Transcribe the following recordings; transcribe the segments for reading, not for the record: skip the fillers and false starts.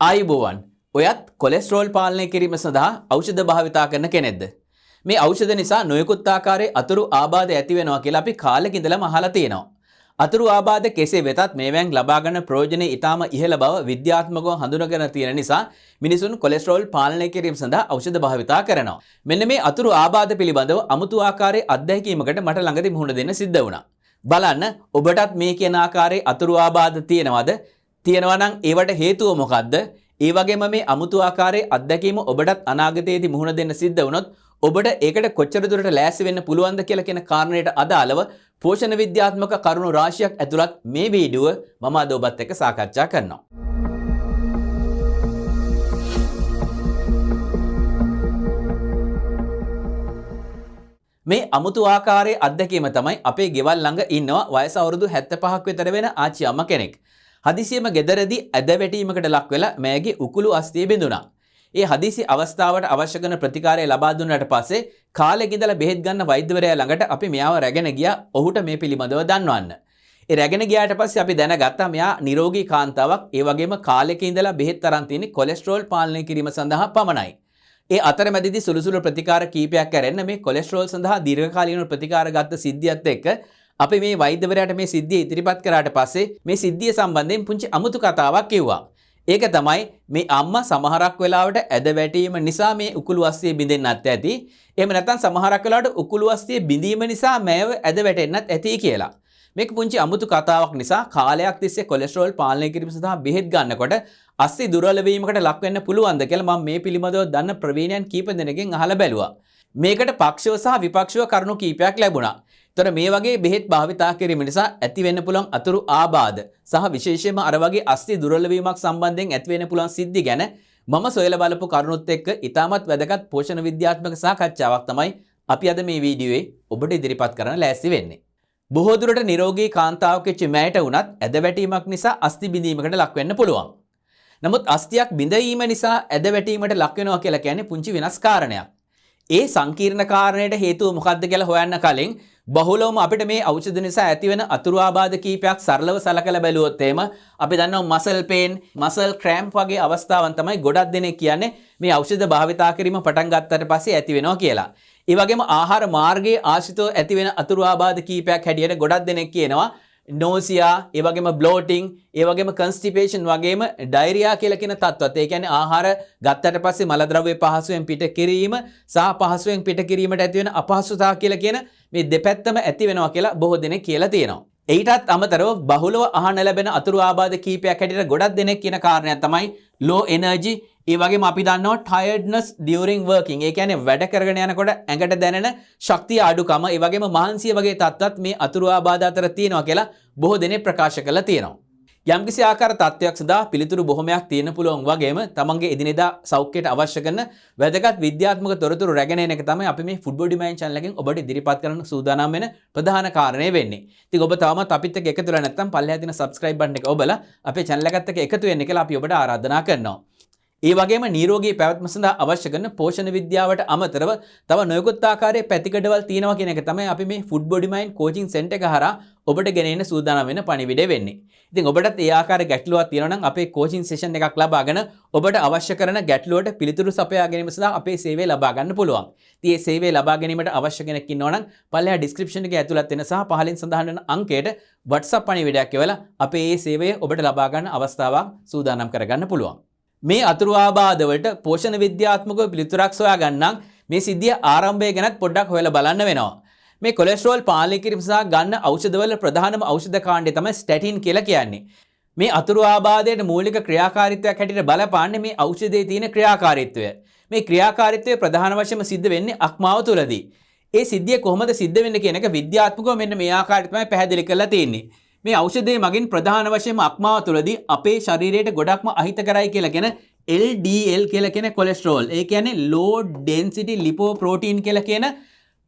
ආයුබෝවන් ඔයත් කොලෙස්ටරෝල් පාලනය කිරීම සඳහා ඖෂධ භාවිතා කරන කෙනෙක්ද? මේ ඖෂධ නිසා නොයෙකුත් ආකාරයේ අතුරු ආබාධ ඇති වෙනවා කියලා අපි කාලෙක ඉඳලම අහලා තියෙනවා. අතුරු ආබාධ කෙසේ වෙතත් මේවෙන් ලබා ගන්න ප්‍රයෝජනෙ ඊටාම ඉහළ බව විද්‍යාත්මකව හඳුනාගෙන තියෙන නිසා මිනිසුන් කොලෙස්ටරෝල් පාලනය කිරීම සඳහා ඖෂධ භාවිතා කරනවා. මෙන්න මේ අතුරු ආබාධ පිළිබඳව අමුතු ආකාරයේ අත්දැකීමකට මට ළඟදී මුහුණ දෙන්න සිද්ධ වුණා. බලන්න ඔබටත් මේ කියන ආකාරයේ අතුරු ආබාධ තියෙනවද? තියෙනවා නම් ඒවට හේතුව මොකද්ද? ඒ වගේම මේ අමුතු ආකාරයේ අත්දැකීම ඔබටත් අනාගතයේදී මුහුණ දෙන්න සිද්ධ වුණොත් ඔබට ඒකට කොච්චර දුරට ලෑස්ති වෙන්න පුළුවන්ද කියලා කියන කාරණයට අදාළව පෝෂණ විද්‍යාත්මක කරුණු රාශියක් ඇතුළත් මේ වීඩියුව මම අද ඔබත් එක්ක සාකච්ඡා කරනවා. මේ අමුතු ආකාරයේ අත්දැකීම තමයි අපේ ගෙවල් ළඟ ඉන්නවා වයස අවුරුදු 75ක් විතර වෙන ආච්චි අම්මා කෙනෙක්. හදිසියෙම ගෙදරදී ඇද වැටීමකට ලක් වෙලා මෑගේ උකුළු අස්තිය බිඳුණා. ඒ හදිසි අවස්ථාවට අවශ්‍ය කරන ප්‍රතිකාරය ලබා දුන්නාට පස්සේ කාලෙක ඉඳලා බෙහෙත් ගන්න වෛද්‍යවරයා ළඟට අපි මෙයාව රැගෙන ගියා. ඔහුට මේ පිළිබඳව දන්වන්න. ඒ රැගෙන ගියාට පස්සේ අපි දැනගත්තා මෙයා නිරෝගී කාන්තාවක්. ඒ වගේම කාලෙක ඉඳලා බෙහෙත් අරන් තියෙන්නේ කොලෙස්ටරෝල් පාලනය කිරීම සඳහා පමණයි. ඒ අතරමැදදී සුළු ප්‍රතිකාර කීපයක් කරන්න මේ කොලෙස්ටරෝල් සඳහා දීර්ඝකාලීන ප්‍රතිකාර ගත්ත සිද්ධියත් එක්ක අපි මේ වෛද්‍යවරයාට මේ සිද්ධිය ඉදිරිපත් කරාට පස්සේ මේ සිද්ධිය සම්බන්ධයෙන් පුංචි අමුතු කතාවක් කිව්වා. ඒක තමයි මේ අම්මා සමහරක් වෙලාවට ඇද වැටීම නිසා මේ උකුළු අස්තිය බිඳෙන්නත් ඇති. එහෙම නැත්නම් සමහරක් වෙලාවට උකුළු අස්තිය බිඳීම නිසා මෑව ඇද වැටෙන්නත් ඇති කියලා. මේක පුංචි අමුතු කතාවක් නිසා කාලයක් තිස්සේ කොලෙස්ටරෝල් පාලනය කිරීම සඳහා බෙහෙත් ගන්නකොට අස්ති දුර්වල වීමකට ලක් වෙන්න පුළුවන්ද කියලා මම මේ පිළිබඳව දන්න ප්‍රවීණයන් කීප දෙනෙක්ගෙන් අහලා බැලුවා. මේකට පක්ෂව සහ විපක්ෂව කරුණු කීපයක් ලැබුණා. තොර මේ වගේ බෙහෙත් භාවිතා කිරීම නිසා ඇති වෙන්න පුළුවන් අතුරු ආබාධ සහ විශේෂයෙන්ම අර වගේ අස්ති දුර්වල වීමක් සම්බන්ධයෙන් ඇති වෙන්න පුළුවන් සිද්ධි ගැන මම සොයලා බලපු කරුණුත් එක්ක ඉතාමත් වැදගත් පෝෂණ විද්‍යාත්මක සාකච්ඡාවක් තමයි අපි අද මේ වීඩියෝවේ ඔබට ඉදිරිපත් කරන්න ලෑස්ති වෙන්නේ. බොහෝ දුරට නිරෝගී කාන්තාවක චිමෑට වුණත් ඇද වැටීමක් නිසා අස්ති බිඳීමකට ලක් වෙන්න පුළුවන්. නමුත් අස්තියක් බිඳීම නිසා ඇද වැටීමට ලක් වෙනවා කියලා කියන්නේ පුංචි වෙනස් කාරණයක්. ඒ සංකීර්ණ කාරණයට හේතුව මොකක්ද කියලා හොයන්න කලින් බහුලවම අපිට මේ ඖෂධ නිසා ඇතිවන අතුරු ආබාධ කීපයක් සරලව සලකලා බැලුවොත් එහෙම අපි දන්නවා මසල් පේන්, මසල් ක්‍රෑම්ප් වගේ අවස්ථාවන් තමයි ගොඩක් දෙනෙක් කියන්නේ මේ ඖෂධ භාවිතා කිරීම පටන් ගත්තට පස්සේ ඇති වෙනවා කියලා. ඒ වගේම ආහාර මාර්ගයේ ආශ්‍රිතව ඇතිවෙන අතුරු ආබාධ කීපයක් හැටියට ගොඩක් දෙනෙක් කියනවා නෝසියා, ඒ වගේම බ්ලෝටිං, ඒ වගේම කන්ස්ටිපේෂන් වගේම ඩයරියා කියලා කියන තත්ත්වත්. ඒ කියන්නේ ආහාර ගත්තට පස්සේ මල ද්‍රව්‍ය පහසුවෙන් පිට කිරීම සහ පහසුවෙන් පිට කිරීමට ඇති වෙන අපහසුතාව කියලා කියන මේ දෙපැත්තම ඇති වෙනවා කියලා බොහෝ දෙනෙක් කියලා තියෙනවා. ඊටත් අමතරව බහුලව අහන්න ලැබෙන අතුරු ආබාධ කීපයක් හැටියට ගොඩක් දෙනෙක් කියන කාරණයක් තමයි low energy. ඒ වගේම අපි දන්නවා tiredness during working. ඒ කියන්නේ වැඩ කරගෙන යනකොට ඇඟට දැනෙන ශක්තිය අඩුකම, ඒ වගේම මහන්සිය වගේ තත්ත්වත් මේ අතුරු ආබාධ අතර තියෙනවා කියලා බොහෝ දෙනෙක් ප්‍රකාශ කරලා තියෙනවා. යම්කිසි ආකාර තත්ත්වයක් සඳහා පිළිතුරු බොහොමයක් තියෙන පුළුවන් වගේම තමන්ගේ එදිනෙදා සෞඛ්‍යයට අවශ්‍ය කරන වැදගත් විද්‍යාත්මක තොරතුරු රැගෙන එන එක තමයි අපි මේ ෆුඩ් බොඩි මයින්ඩ් channel එකෙන් ඔබට ඉදිරිපත් කරන්න සූදානම් වෙන ප්‍රධාන කාරණය වෙන්නේ. ඉතින් ඔබ තවමත් අපිත් එක්ක එකතු වෙලා නැත්නම් පල්ලෙහා තියෙන subscribe button එක ඔබලා අපේ channel එකත් එක්ක එකතු වෙන්න කියලා අපි ඔබට ආරාධනා කරනවා. ඒ වගේම නිරෝගී පැවැත්ම සඳහා අවශ්‍ය කරන පෝෂණ විද්‍යාවට අමතරව තව නොයෙකුත් ආකාරයේ පැතිකඩවල් තියෙනවා කියන එක තමයි අපි මේ ෆුඩ් බොඩි මයින්ඩ් කෝචින් සෙන්ටර් එක හරහා ඔබට ගෙන එන්න සූදානම් වෙන පණිවිඩය වෙන්නේ. ඉතින් ඔබටත් ඒ ආකාරයේ ගැටලුවක් තියෙනවා නම් අපේ කෝචින් සෙෂන් එකක් ලබාගෙන ඔබට අවශ්‍ය කරන ගැටලුවට පිළිතුරු සපයා ගැනීම සඳහා අපේ සේවය ලබා ගන්න පුළුවන්. ඉතින් මේ සේවය ලබා ගැනීමට අවශ්‍ය කෙනෙක් ඉන්නවා නම් පල්ලෙහා ඩිස්ක්‍රිප්ෂන් එකේ ඇතුළත් වෙන සහ පහලින් සඳහන් වෙන අංකයට WhatsApp පණිවිඩයක් එවලා අපේ මේ සේවය ඔබට ලබා ගන්න අවස්ථාවක් සූදානම් කරගන්න පුළුවන්. මේ අතුරු ආබාධ වලට පෝෂණ විද්‍යාත්මකව පිළිතුරක් සොයා ගන්නම් මේ සිද්ධිය ආරම්භය ගැනත් පොඩ්ඩක් හොයලා බලන්න වෙනවා. මේ කොලෙස්ටරෝල් පාලනය කිරීම සඳහා ගන්න ඖෂධවල ප්‍රධානම ඖෂධ කාණ්ඩය තමයි ස්ටැටින් කියලා කියන්නේ. මේ අතුරු ආබාධයට මූලික ක්‍රියාකාරීත්වයක් හැටියට බලපාන්නේ මේ ඖෂධයේ තියෙන ක්‍රියාකාරීත්වය. මේ ක්‍රියාකාරීත්වය ප්‍රධාන වශයෙන්ම සිද්ධ වෙන්නේ අක්මාව තුළදී. ඒ සිද්ධිය කොහොමද සිද්ධ වෙන්නේ කියන එක විද්‍යාත්මකව මෙන්න මේ ආකාරයට තමයි පැහැදිලි කරලා තියෙන්නේ. මේ ඖෂධය මගින් ප්‍රධාන වශයෙන්ම අක්මාව තුළදී අපේ ශරීරයට ගොඩක්ම අහිතකරයි කියලා කියන LDL කියලා කියන කොලෙස්ටරෝල්, ඒ කියන්නේ low density lipoprotein කියලා කියන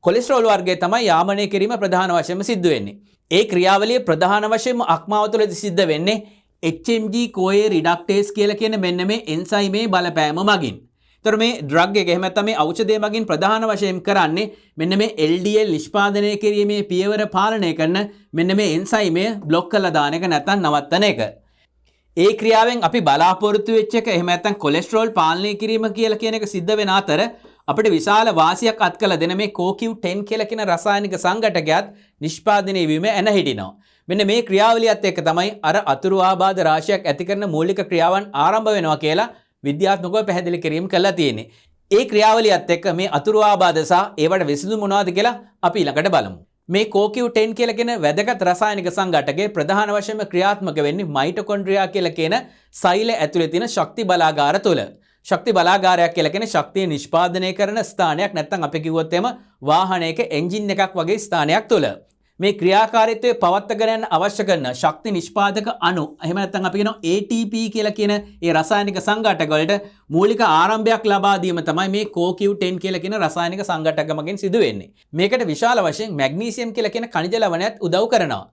කොලෙස්ටරෝල් වර්ගය තමයි යාමනය කිරීම ප්‍රධාන වශයෙන්ම සිද්ධ වෙන්නේ. ඒ ක්‍රියාවලිය ප්‍රධාන වශයෙන්ම අක්මාව තුළදී සිද්ධ වෙන්නේ HMG CoA reductase කියලා කියන මෙන්න මේ එන්සයිමේ බලපෑම මගින්. ඒතර මේ ඩ්‍රග් එක එහෙම නැත්නම් මේ ඖෂධය මගින් ප්‍රධාන වශයෙන් කරන්නේ මෙන්න මේ LDL නිෂ්පාදනය කිරීමේ පියවර පාලනය කරන මෙන්න මේ එන්සයිමය બ્લોක් කරලා දාන එක නැත්නම් නවත්තන එක. ඒ ක්‍රියාවෙන් අපි බලාපොරොත්තු වෙච්ච එක එහෙම නැත්නම් කොලෙස්ටරෝල් පාලනය කිරීම කියලා කියන එක සිද්ධ වෙන අතර අපිට විශාල වාසියක් අත් කළ දෙන මේ CoQ10 කියලා කියන රසායනික සංඝටකයත් නිෂ්පාදනය වීම එන හිටිනවා. මෙන්න මේ ක්‍රියාවලියත් එක්ක තමයි අර අතුරු ආබාධ රාශියක් ඇති කරන මූලික ක්‍රියාවන් ආරම්භ වෙනවා කියලා විද්‍යාත්මකව පැහැදිලි කිරීම කළා තියෙන්නේ. ඒ ක්‍රියාවලියත් එක්ක මේ අතුරු ආබාධ සහ ඒවට විසඳුම් මොනවද කියලා අපි ඊළඟට බලමු. මේ CoQ10 කියලා කියන වැදගත් රසායනික සංඝටකයේ ප්‍රධාන වශයෙන්ම ක්‍රියාත්මක වෙන්නේ මයිටොකොන්ඩ්‍රියා කියලා කියන සෛල ඇතුලේ තියෙන ශක්ති බලාගාර තුල. ශක්ති බලාගාරයක් කියලා කියන්නේ ශක්තිය නිෂ්පාදනය කරන ස්ථානයක්, නැත්නම් අපි කිව්වොත් එම වාහනයක එන්ජින් එකක් වගේ ස්ථානයක් තුල. මේ ක්‍රියාකාරීත්වය පවත්වාගෙන යන්න අවශ්‍ය කරන ශක්ති නිෂ්පාදක අණු, එහෙම නැත්නම් අපි කියනවා ATP කියලා කියන ඒ රසායනික සංඝටක වලට මූලික ආරම්භයක් ලබා දීම තමයි මේ CoQ10 කියලා කියන රසායනික සංඝටක මගින් සිදු වෙන්නේ. මේකට විශාල වශයෙන් මැග්නීසියම් කියලා කියන ಖನಿಜ ලවණයත් උදව් කරනවා.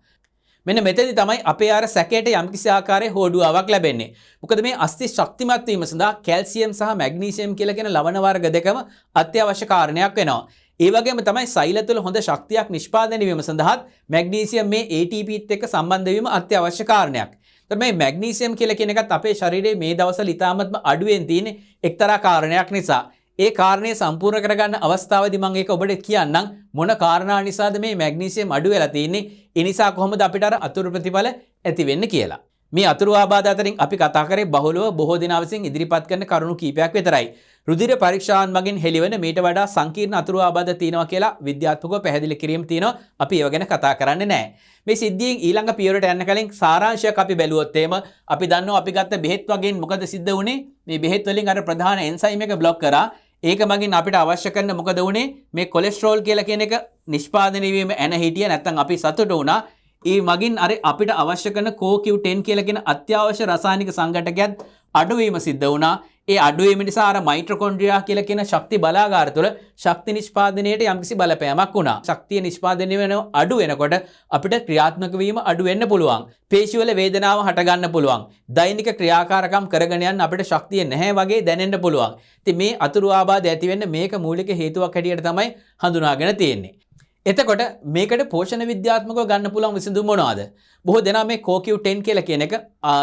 මෙන්න මෙතනදී තමයි අපේ ආර සැකයට යම්කිසි ආකාරයේ හෝඩුවාවක් ලැබෙන්නේ. මොකද මේ අස්ථි ශක්තිමත් වීම සඳහා කැල්සියම් සහ මැග්නීසියම් කියලා කියන ලවණ වර්ග දෙකම අත්‍යවශ්‍ය කාරණයක් වෙනවා. ඒ වගේම තමයි සෛල තුළ හොඳ ශක්තියක් නිෂ්පාදනය වීම සඳහා මැග්නීසියම් මේ ATPත් එක්ක සම්බන්ධ වීම අත්‍යවශ්‍ය කාරණයක්. ඒත් මේ මැග්නීසියම් කියලා කියන එකත් අපේ ශරීරයේ මේ දවස්වල ඉතාමත්ම අඩුවෙන් තියෙන එක්තරා කාරණයක් නිසා ඒ කාරණේ සම්පූර්ණ කරගන්න අවස්ථාවේදී මම ඒක ඔබට කියන්නම් මොන කාරණා නිසාද මේ මැග්නීසියම් අඩු වෙලා තියෙන්නේ. ඒ නිසා කොහොමද අපිට අර අතුරු ප්‍රතිඵල ඇති වෙන්නේ කියලා. මේ අතුරු ආබාධ අතරින් අපි කතා කරේ බහුලව බොහෝ දෙනා විසින් ඉදිරිපත් කරන කරුණු කීපයක් විතරයි. රුධිර පරීක්ෂාවන් මගින් හෙළිවෙන මීට වඩා සංකීර්ණ අතුරු ආබාධ තියෙනවා කියලා විද්‍යාත්මකව පැහැදිලි කිරීම තියෙනවා. අපි ඒව ගැන කතා කරන්නේ නැහැ. මේ සිද්ධියෙන් ඊළඟ පියවරට යන්න කලින් සාරාංශයක් අපි බැලුවොත් එහෙම අපි දන්නවා අපි ගත්ත බෙහෙත් වගේන් මොකද සිද්ධ වුනේ? මේ බෙහෙත් වලින් අර ප්‍රධාන එන්සයිම් එක બ્લોක් කරා. ඒක මගින් අපිට අවශ්‍ය කරන මොකද වුනේ? මේ කොලෙස්ටරෝල් කියලා කියන එක නිෂ්පාදනය වීම එන හිටිය නැත්නම් අපි සතුටු වුණා. ඒ මගින් අර අපිට අවශ්‍ය කරන CoQ10 කියලා කියන අත්‍යවශ්‍ය රසායනික සංඝටකයත් අඩුවීම සිද්ධ වුණා. ඒ අඩුවීම නිසා අර මයිටොකොන්ඩ්‍රියා කියලා කියන ශක්ති බලාගාර තුළ ශක්ති නිෂ්පාදනයට යම්කිසි බලපෑමක් වුණා. ශක්තිය නිෂ්පාදනය වෙන අඩු වෙනකොට අපිට ක්‍රියාත්මක වීම අඩු වෙන්න පුළුවන්. පේශිවල වේදනාව හට ගන්න පුළුවන්. දෛනික ක්‍රියාකාරකම් කරගෙන යන්න අපිට ශක්තිය නැහැ වගේ දැනෙන්න පුළුවන්. ඉතින් මේ අතුරු ආබාධ ඇති වෙන්න මේක මූලික හේතුවක් හැටියට තමයි හඳුනාගෙන තියෙන්නේ. එතකොට මේකට පෝෂණ විද්‍යාත්මකව ගන්න පුළුවන් විසඳුම මොනවාද? බොහෝ දෙනා මේ CoQ10 කියලා කියන එක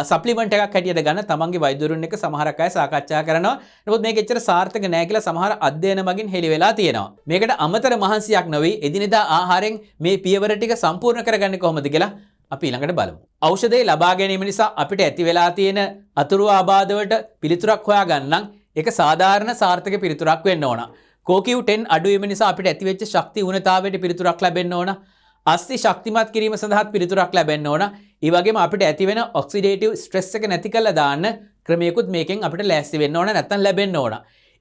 සප්ලිමන්ට් එකක් හැටියට ගන්න තමන්ගේ වෛද්‍යවරුන් එක්ක සමහරක් අය සාකච්ඡා කරනවා. නමුත් මේක එච්චර සාර්ථක නෑ කියලා සමහර අධ්‍යයන මගින් හෙළි වෙලා තියෙනවා. මේකට අමතර මහන්සියක් නොවේ එදිනෙදා ආහාරයෙන් මේ පියවර ටික සම්පූර්ණ කරගන්නේ කොහොමද කියලා අපි ඊළඟට බලමු. ඖෂධය ලබා ගැනීම නිසා අපිට ඇති වෙලා තියෙන අතුරු ආබාධ වලට පිළිතුරක් හොයාගන්න ඒක සාධාරණ සාර්ථක පිළිතුරක් වෙන්න ඕන. CoQ10 අඩුවීම නිසා අපිට ඇතිවෙච්ච ශක්ති ඌනතාවයට පිළිතුරක් ලැබෙන්න ඕන. අස්ථි ශක්තිමත් කිරීම සඳහා පිළිතුරක් ලැබෙන්න ඕන. ඒ වගේම අපිට ඇතිවෙන ඔක්සිඩේටිව් ස්ට්‍රෙස් එක නැති කරලා දාන්න ක්‍රමයකුත් මේකෙන් අපිට ලෑස්ති වෙන්න ඕන නැත්නම් ලැබෙන්න ඕන.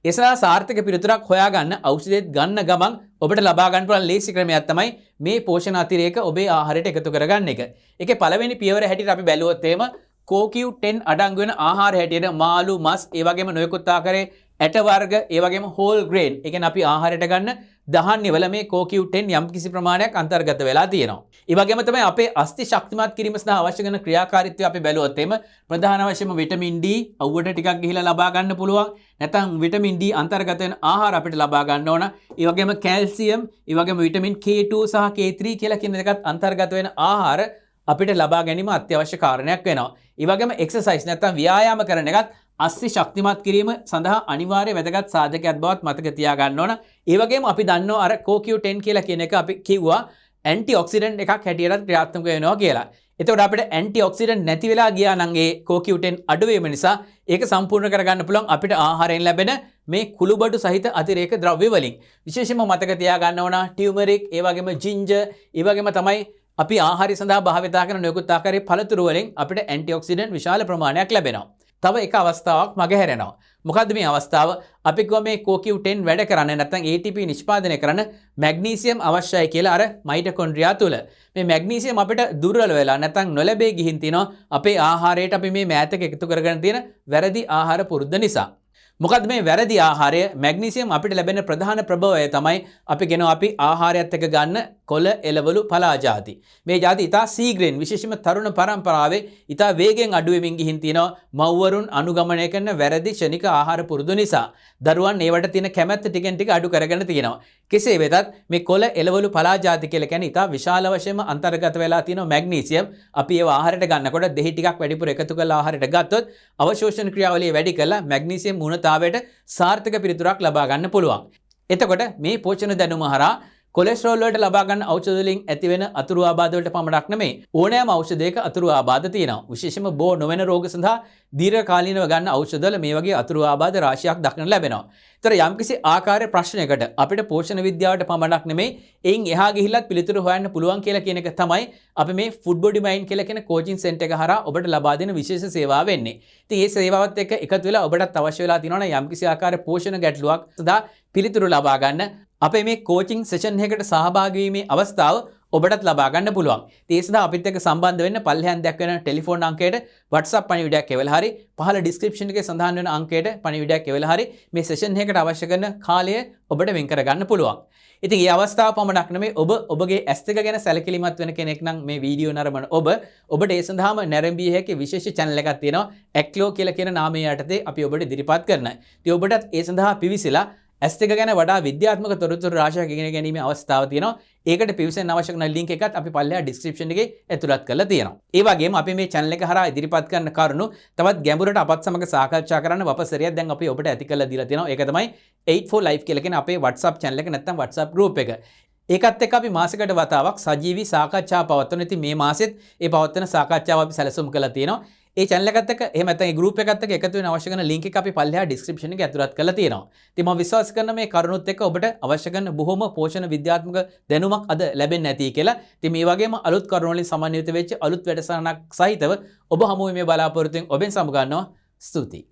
ඒ සඳහා සාර්ථක පිළිතුරක් හොයාගන්න ඖෂධෙත් ගන්න ගමන් ඔබට ලබා ගන්න පුළුවන් ලේසි ක්‍රමයක් තමයි මේ පෝෂණ අතිරේක ඔබේ ආහාරයට එකතු කරගන්න එක. ඒකේ පළවෙනි පියවර හැටියට අපි බැලුවොත් එහෙම CoQ10 අඩංගු වෙන ආහාර හැටියට මාළු, මස්, ඒ වගේම නොයෙකුත් ආකාරයේ ඇට වර්ග, ඒ වගේම හෝල් ග්‍රේන්, ඒ කියන්නේ අපි ආහාරයට ගන්න දහන්නේ වල මේ CoQ10 යම් කිසි ප්‍රමාණයක් අන්තර්ගත වෙලා තියෙනවා. ඒ වගේම තමයි අපේ අස්ථි ශක්තිමත් කිරීම සඳහා අවශ්‍ය කරන ක්‍රියාකාරීත්වය අපි බැලුවොත් එimhe ප්‍රධාන වශයෙන්ම විටමින් D අවුවට ටිකක් ගිහිලා ලබා ගන්න පුළුවන්. නැත්නම් විටමින් D අන්තර්ගත වෙන ආහාර අපිට ලබා ගන්න ඕන. ඒ වගේම කැල්සියම්, ඒ වගේම විටමින් K2 සහ K3 කියලා කියන දෙකත් අන්තර්ගත වෙන ආහාර අපිට ලබා ගැනීම අත්‍යවශ්‍ය කාරණයක් වෙනවා. ඒ වගේම එක්සර්සයිස් නැත්නම් ව්‍යායාම කරන එකත් අස්ථි ශක්තිමත් කිරීම සඳහා අනිවාර්ය වැදගත් සාධකයක් බවත් මතක තියාගන්න ඕන. ඒ වගේම අපි දන්නවා අර CoQ10 කියලා කියන එක අපි කිව්වා ඇන්ටි ඔක්සිඩන්ට් එකක් හැටියට ක්‍රියාත්මක වෙනවා කියලා. එතකොට අපිට ඇන්ටි ඔක්සිඩන්ට් නැති වෙලා ගියා නම් ඒ CoQ10 අඩු වීම නිසා ඒක සම්පූර්ණ කරගන්න පුළුවන් අපිට ආහාරයෙන් ලැබෙන මේ කුළුබඩු සහිත අතිරේක ද්‍රව්‍ය වලින්. විශේෂයෙන්ම මතක තියාගන්න ඕන ටියුමරික්, ඒ වගේම ජින්ජර්, ඒ වගේම තමයි අපි ආහාරය සඳහා භාවිතා කරන නොයෙකුත් ආකාරයේ පළතුරු වලින් අපිට ඇන්ටි ඔක්සිඩන්ට් විශාල ප්‍රමාණයක් ලැබෙනවා. තව එක අවස්ථාවක් මගහැරෙනවා. මොකද්ද මේ අවස්ථාව? අපි කිව්වා මේ CoQ10 වැඩ කරන්න නැත්නම් ATP නිෂ්පාදනය කරන්න මැග්නීසියම් අවශ්‍යයි කියලා අර මයිටොකොන්ඩ්‍රියා තුල. මේ මැග්නීසියම් අපිට දුර්වල වෙලා නැත්නම් නොලැබේ ගිහින් තිනවා අපේ ආහාරයට අපි මේ මෑතක එකතු කරගෙන තියෙන වැරදි ආහාර පුරුද්ද නිසා. මොකද මේ වැරදි ආහාරය මැග්නීසියම් අපිට ලැබෙන ප්‍රධාන ප්‍රභවය තමයි අපි කියනවා අපි ආහාරයත් එක්ක ගන්න කොළ එළවලු පලා ಜಾති. මේ ಜಾති ඉතා සීග්‍රෙන් විශේෂයෙන්ම තරුණ පරම්පරාවේ ඉතා වේගෙන් අඩු වෙමින් ගිහින් තියෙනවා මව්වරුන් අනුගමනය කරන වැරදි ක්ෂණික ආහාර පුරුදු නිසා. දරුවන් ඒවට තියෙන කැමැත්ත ටිකෙන් ටික අඩු කරගෙන තියෙනවා. කෙසේ වෙතත් මේ කොළ එළවලු පලා ಜಾති කියලා කියන්නේ ඉතා විශාල වශයෙන්ම අන්තර්ගත වෙලා තියෙන මැග්නීසියම්. අපි ඒව ආහාරයට ගන්නකොට දෙහි ටිකක් වැඩිපුර එකතු කරලා ආහාරයට ගත්තොත් අවශෝෂණ ක්‍රියාවලිය වැඩි කරලා මැග්නීසියම් මුණතාවයට සාර්ථක පිළිතුරක් ලබා ගන්න පුළුවන්. එතකොට මේ පෝෂණ දැනුම හරහා කොලෙස්ටරෝල් වලට ලබා ගන්න ඖෂධ වලින් ඇතිවෙන අතුරු ආබාධ වලට පමණක් නෙමෙයි ඕනෑම ඖෂධයක අතුරු ආබාධ තියෙනවා. විශේෂයෙන්ම බෝ නොවන රෝග සඳහා දීර්ඝකාලීනව ගන්න ඖෂධ වල මේ වගේ අතුරු ආබාධ රාශියක් දක්නට ලැබෙනවා. ඒතර යම්කිසි ආකාරයේ ප්‍රශ්නයකට අපිට පෝෂණ විද්‍යාවට පමණක් නෙමෙයි එයින් එහා ගිහිල්ලත් පිළිතුරු හොයන්න පුළුවන් කියලා කියන එක තමයි අපි මේ ෆුඩ් බොඩි මයින්ඩ් කියලා කියන කෝචින් සෙන්ටර් එක හරහා ඔබට ලබා දෙන විශේෂ සේවාව වෙන්නේ. ඉතින් මේ සේවාවත් එක්ක එකතු වෙලා ඔබටත් අවශ්‍ය වෙලා තියෙනවා නම් යම්කිසි ආකාරයේ පෝෂණ ගැටලුවක් සඳහා පිළිතුරු ලබා ගන්න අපේ මේ කෝචින් සෙෂන් එකකට සහභාගී වීමේ අවස්ථාව ඔබටත් ලබා ගන්න පුළුවන්. ඒ සඳහා අපිත් එක්ක සම්බන්ධ වෙන්න පල්ලෙහාන් දැක්වෙන ටෙලිෆෝන් අංකයට WhatsApp පණිවිඩයක් එවලා හරි පහළ ඩිස්ක්‍රිප්ෂන් එකේ සඳහන් වෙන අංකයට පණිවිඩයක් එවලා හරි මේ සෙෂන් එකකට අවශ්‍ය කරන කාලය ඔබට වෙන් කර ගන්න පුළුවන්. ඉතින් මේ අවස්ථාව පමණක් නෙමෙයි ඔබගේ ඇස් දෙක ගැන සැලකිලිමත් වෙන කෙනෙක් නම් මේ වීඩියෝ නරඹන ඔබට ඒ සඳහාම නැරඹිය හැකි විශේෂ channel එකක් තියෙනවා. ඇක්ලෝ කියලා කියන නාමය යටතේ අපි ඔබට ඉදිරිපත් කරනවා. ඉතින් ඔබටත් ඒ සඳහා පිවිසලා ඇස් දෙක ගැන වඩා විද්‍යාත්මක තොරතුරු රාශියක් ඉගෙන ගැනීමේ අවස්ථාව තියෙනවා. ඒකට පිවිසෙන්න අවශ්‍ය කරන ලින්ක් එකත් අපි පල්ලෙහා ඩිස්ක්‍රිප්ෂන් එකේ ඇතුළත් කරලා තියෙනවා. ඒ වගේම අපි මේ channel එක හරහා ඉදිරිපත් කරන කරුණු තවත් ගැඹුරට අපත් සමග සාකච්ඡා කරන්න වපසරියක් දැන් අපි ඔබට ඇති කරලා දීලා තියෙනවා. ඒක තමයි 84 live කියලා කියන අපේ WhatsApp channel එක නැත්නම් WhatsApp group එක. ඒකත් එක්ක අපි මාසයකට වතාවක් සජීවී සාකච්ඡා පවත්වන. ඉතින් මේ මාසෙත් ඒ පවත්වන සාකච්ඡාව අපි සැලසුම් කරලා තියෙනවා. ඒ channel එකත් එක්ක එහෙම නැත්නම් ඒ group එකත් එක්ක එකතු වෙන අවශ්‍ය කරන link එක අපි පල්ලෙහා description එකේ ඇතුළත් කරලා තියෙනවා. ඉතින් මම විශ්වාස කරන මේ කරුණුත් එක්ක ඔබට අවශ්‍ය කරන බොහොම පෝෂණ විද්‍යාත්මක දැනුමක් අද ලැබෙන්නේ නැති කියලා. ඉතින් මේ වගේම අලුත් කරුණු වලින් සමන්විත වෙච්ච අලුත් වැඩසටහනක් සහිතව ඔබ හමු වීමේ බලාපොරොත්තුෙන් ඔබෙන් සමු ගන්නවා. ස්තුතියි.